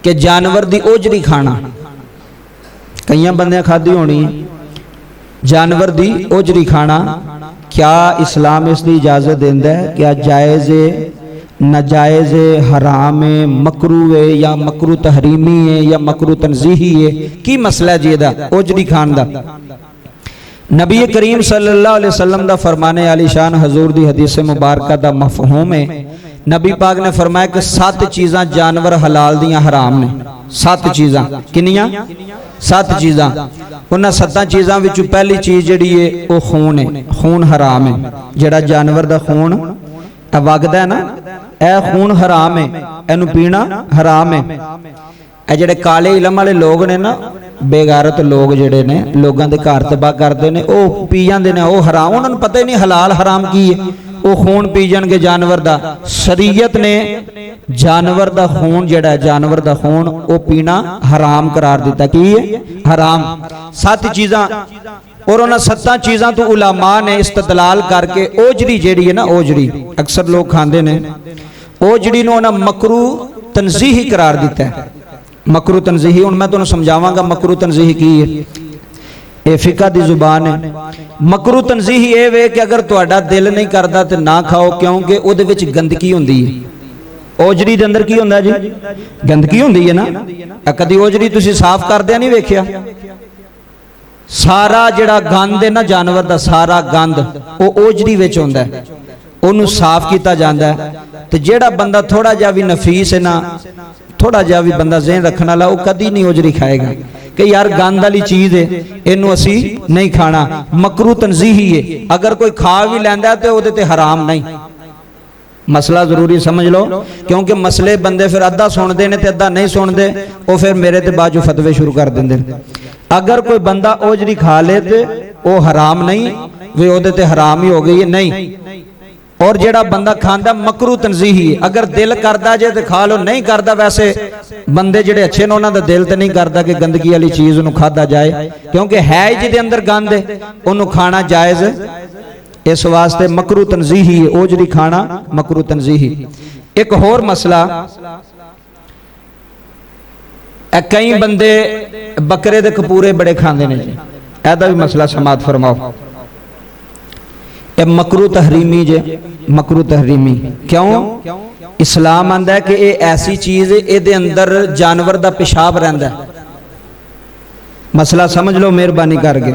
कि जानवर दी ओजरी खाना, कई बंदे खाधी होनी जानवर दी ओजरी खाना, क्या इस्लाम इसकी इजाजत देंदा है? क्या जायज़ है, नाजायज़ है, हराम है, मकरू है या मकरू तहरीमी है या मकरू तंजीही है? की मसला है जी दा ओजरी खान दा? नबी करीम सल्लल्लाहु अलैहि वसल्लम दा फरमाने आली शान हजूर दी हदीस मुबारक दा मफहूम है। नबी पाक ने फरमाया कि 7 चीज़ां जानवर हलाल दियां हराम ने। 7 चीज़ां किनियां? 7 चीज़ां। उन्हां 7 चीज़ां विचों पहली चीज़ जिहड़ी है वो खून है। खून हराम है। जिहड़ा जानवर दा खून वगदा है ना, यह खून हराम है, इनू पीना हराम है। ये जिहड़े काले इलम वाले लोग ने ना, बेगारत लोग जिहड़े ने लोगों के घर तबाह करते हैं, वो पी जाते हैं, वो हराम, उन्होंने पता ही नहीं हलाल हराम की है, वो खून पी जाएंगे जानवर दा। शरीयत ने जानवर दा खून जिहड़ा है, जानवर दा खून वो पीना हराम करार दिता। की है? हराम। 7 चीज़ां, और उन्होंने 7 चीज़ां तो उलमा ने इस्तदलाल करके ओजरी जिहड़ी है ना, ओजरी अक्सर लोग खाते हैं, ओजरी नूं उन्होंने मकरू तंजीही करार दिता है। मकरू तंजीही, हुण मैं तुहानूं समझावांगा मकरू तंजीही की है। ये फिका दी जुबान है। मकरू तंजीही ये वे कि अगर तुहाडा दिल नहीं करता तो ना खाओ, क्योंकि उहदे विच गंदगी हुंदी है। ओजरी दे अंदर की हुंदा जी? गंदगी हुंदी है ना। कदी ओजरी तुसीं साफ करदिआं नहीं वेखिया? सारा जिहड़ा गंद है ना जानवर दा, सारा गंद वो ओजरी विच हुंदा है, उन्होंने साफ किया जाता है। तो जिहड़ा बंदा थोड़ा जिहा भी नफीस है ना, थोड़ा जिहा भी बंदा ज़हन रखने वाला, वो कदी नहीं ओजरी खाएगा कि यार गंद वाली चीज़ है, इनू असी नहीं खाना। मकरू तंजीही है। अगर कोई खा भी लैंदा तो वो ते हराम नहीं। मसला जरूरी समझ लो, क्योंकि मसले बंदे फिर अद्धा सुनते हैं तो अद्धा नहीं सुनते, वो फिर मेरे ते बाजू फतवे शुरू कर देंगे। अगर कोई बंदा ओजरी खा ले तो वो हराम नहीं, वे ओदे ते हराम ही हो गई है, नहीं। और जेड़ा बंदा खांदा मकरू तंजीही, अगर दिल करदा जे तो खा लो, नहीं करदा। वैसे बंदे जेड़े अच्छे ने उन्हां दा दिल तो नहीं करदा कि गंदगी वाली चीज़ नूं खादा जाए, क्योंकि है ही जिहदे अंदर गंद है उन्हों खाना जायज़। इस वास्ते मकरू तंजीही, ओजरी खाना मकरू तंजीही। एक होर मसला, कई बंदे बकरे दे कपूरे बड़े खांदे ने जी, ऐदा भी मसला समात फरमाओ। ये मकरू तहरीमी जे, मकरू तहरीमी क्यों? इस्लाम आंदा है कि ये ऐसी चीज़ है, ये अंदर जानवर दा पेशाब रहिंदा है। मसला समझ लो मेहरबानी करके।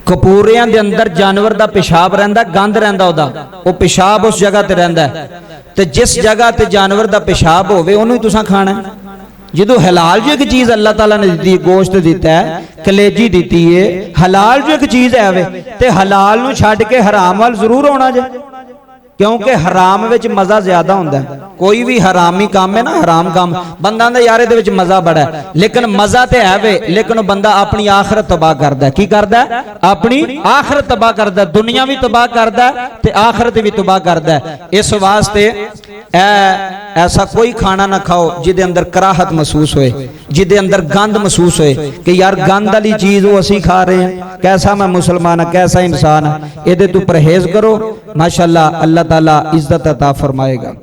कपूरियां दे अंदर जानवर दा पेशाब रहिंदा, गंद रहिंदा ओदा, वो पेशाब उस जगह ते रहिंदा है। ते जिस जगह ते जानवर दा पेशाब होवे उहनूं ही तुसां खाना है। जो हलाल जो एक चीज़ अल्लाह ताला ने दी, गोश्त दिता है, कलेजी दी है, हलाल जो एक चीज़ है वे, ते हलाल नूं छड्ड के हराम वाल जरूर होना जे, क्योंकि हराम विच मज़ा ज्यादा होंदा है। कोई भी हरामी काम है ना, हराम काम, बंदा आंदा यार इहदे विच मज़ा बड़ा है, लेकिन मज़ा तो है वे, लेकिन बंदा अपनी आखिरत तबाह करदा है। की करदा है? अपनी आखिरत तबाह करदा है, दुनिया भी तबाह करदा है ते आखिरत भी तबाह करदा है। इस वास्ते ऐसा कोई खाना ना खाओ जिदे अंदर कराहत महसूस होए, जिदे अंदर गंद महसूस होए कि यार गंद वाली चीज़ वो असी खा रहे हैं, कैसा मैं मुसलमान है, कैसा इंसान है। इहदे तू परहेज करो, माशाअल्लाह अल्लाह ताला इज्जत अता फरमाएगा।